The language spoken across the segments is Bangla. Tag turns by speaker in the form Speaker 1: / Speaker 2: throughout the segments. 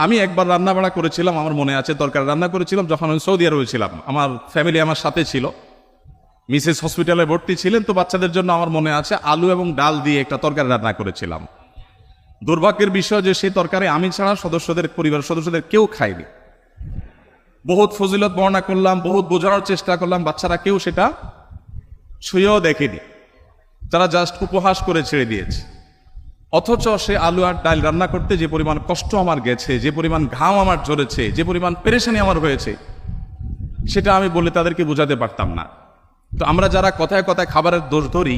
Speaker 1: আমি একবার রান্না বাড়া করেছিলাম, আমার মনে আছে, তরকারি রান্না করেছিলাম যখন আমি সৌদি আরবে ছিলাম। আমার ফ্যামিলি আমার সাথে ছিল, মিসেস হসপিটালে ভর্তি ছিলেন, তো বাচ্চাদের জন্য আমার মনে আছে আলু এবং ডাল দিয়ে একটা তরকারি রান্না করেছিলাম। দুর্ভাগ্যের বিষয় যে সেই তরকারি আমি ছাড়া পরিবারের সদস্যদের কেউ খায়নি। বহুত ফজিলত বর্ণনা করলাম, বহুত বোঝানোর চেষ্টা করলাম, বাচ্চারা কেউ সেটা ছুঁয়েও দেখেনি, তারা জাস্ট উপহাস করে ছেড়ে দিয়েছে। অথচ সে আলু আর ডাল রান্না করতে যে পরিমাণ কষ্ট আমার গেছে, যে পরিমাণ ঘাম আমার ঝরেছে, যে পরিমাণ পেরেশানি আমার হয়েছে, সেটা আমি বলে তাদেরকে বোঝাতে পারতাম না। তো আমরা যারা কথায় কথায় খাবারের দোষ ধরি,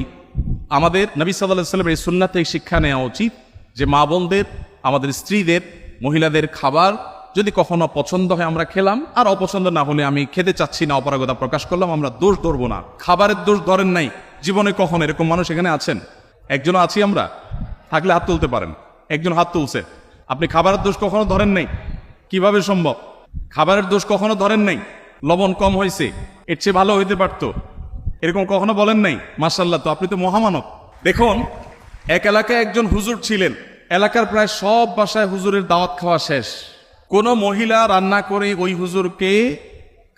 Speaker 1: আমাদের নবী সাল্লাল্লাহু আলাইহি ওয়াসাল্লামের এই সুন্নাত থেকে শিক্ষা নেওয়া উচিত যে মা বোনদের, আমাদের স্ত্রীদের, মহিলাদের খাবার যদি কখনো পছন্দ হয় আমরা খেলাম, আর অপছন্দ না হলে আমি খেতে চাচ্ছি না অপারগতা প্রকাশ করলাম, আমরা দোষ ধরবো না। খাবারের দোষ ধরেন নাই জীবনে কখনো, এরকম মানুষ এখানে আছেন? একজনও আছি আমরা? থাকলে হাত তুলতে পারেন। একজন হাত তুলছে। আপনি খাবারের দোষ কখনো ধরেন নাই? কিভাবে সম্ভব? খাবারের দোষ কখনো ধরেন নাই? লবণ কম হয়েছে, এর চেয়ে ভালো হইতে পারতো, এরকম কখনো বলেন নাই? মাশাআল্লাহ, তো আপনি তো মহামানব। দেখুন, এক এলাকায় একজন হুজুর ছিলেন, এলাকার প্রায় সব বাসায় হুজুরের দাওয়াত খাওয়া শেষ। কোনো মহিলা রান্না করে ওই হুজুরকে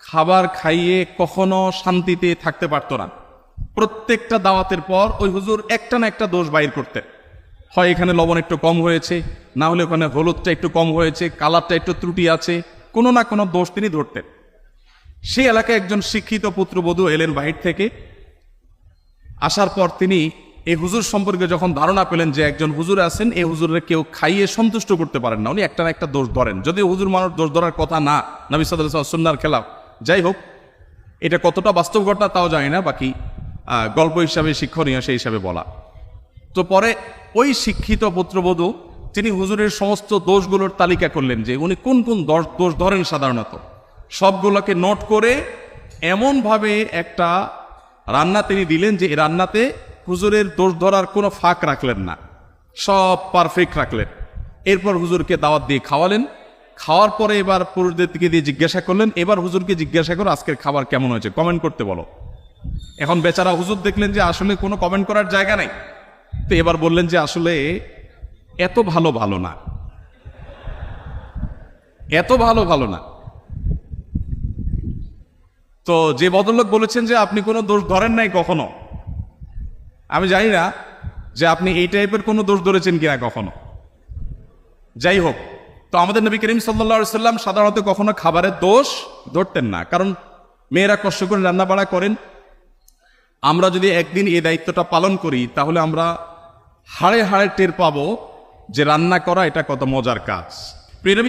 Speaker 1: খাবার খাইয়ে কখনো শান্তিতে থাকতে পারতো না। প্রত্যেকটা দাওয়াতের পর ওই হুজুর একটা না একটা দোষ বাইর করতেন। হয় এখানে লবণ একটু কম হয়েছে, না হলে ওখানে হলুদটা একটু কম হয়েছে, কালারটা একটু ত্রুটি আছে, কোনো না কোনো দোষ তিনি ধরতেন। সেই এলাকায় একজন শিক্ষিত পুত্রবধূ এলেন বাহির থেকে। আসার পর তিনি এই হুজুর সম্পর্কে যখন ধারণা পেলেন যে একজন হুজুর আছেন, এই হুজুরের কেউ খাইয়ে সন্তুষ্ট করতে পারেন না, উনি একটা না একটা দোষ ধরেন, যদিও হুজুর মানুষ দোষ ধরার কথা না, নবী সাল্লাল্লাহু আলাইহি ওয়াসাল্লাম সুন্নাহর খেলাফ। যাই হোক, এটা কতটা বাস্তব ঘটনা তাও জানি না, বাকি গল্প হিসাবে শিক্ষণীয় সেই হিসাবে বলা। তো পরে ওই শিক্ষিত পুত্রবধূ তিনি হুজুরের সমস্ত দোষগুলোর তালিকা করলেন যে উনি কোন কোন দোষ ধরেন সাধারণত, সবগুলোকে নোট করে এমনভাবে একটা রান্না তিনি দিলেন যে এই রান্নাতে হুজুরের দোষ ধরার কোনো ফাঁক রাখলেন না, সব পারফেক্ট রাখলেন। এরপর হুজুরকে দাওয়াত দিয়ে খাওয়ালেন। খাওয়ার পরে এবার পুরুষদের দিকে দিয়ে জিজ্ঞাসা করলেন, এবার হুজুরকে জিজ্ঞাসা করো আজকের খাবার কেমন হয়েছে, কমেন্ট করতে বলো। এখন বেচারা হুজুর দেখলেন যে আসলে কোনো কমেন্ট করার জায়গা নেই, তো এবার বললেন যে আসলে এত ভালো না, এত ভালো না। তো যে ভদ্রলোক বলেছেন যে আপনি কোনো দোষ ধরেন নাই কখনো, আমি জানি না যে আপনি এই টাইপের কোনো দোষ ধরেছেন কিনা কখনো। যাই হোক, তো আমাদের নবী করিম সাল্লাল্লাহু আলাইহি ওয়াসাল্লাম সাধারণত কখনো খাবারের দোষ ধরতেন না, কারণ মেয়েরা কষ্ট করে রান্না বাড়া করেন। আমরা যদি একদিন এই দায়িত্বটা পালন করি তাহলে আমরা হাড়ে হাড়ে টের পাবো যে রান্না করা এটা কত মজার কাজ।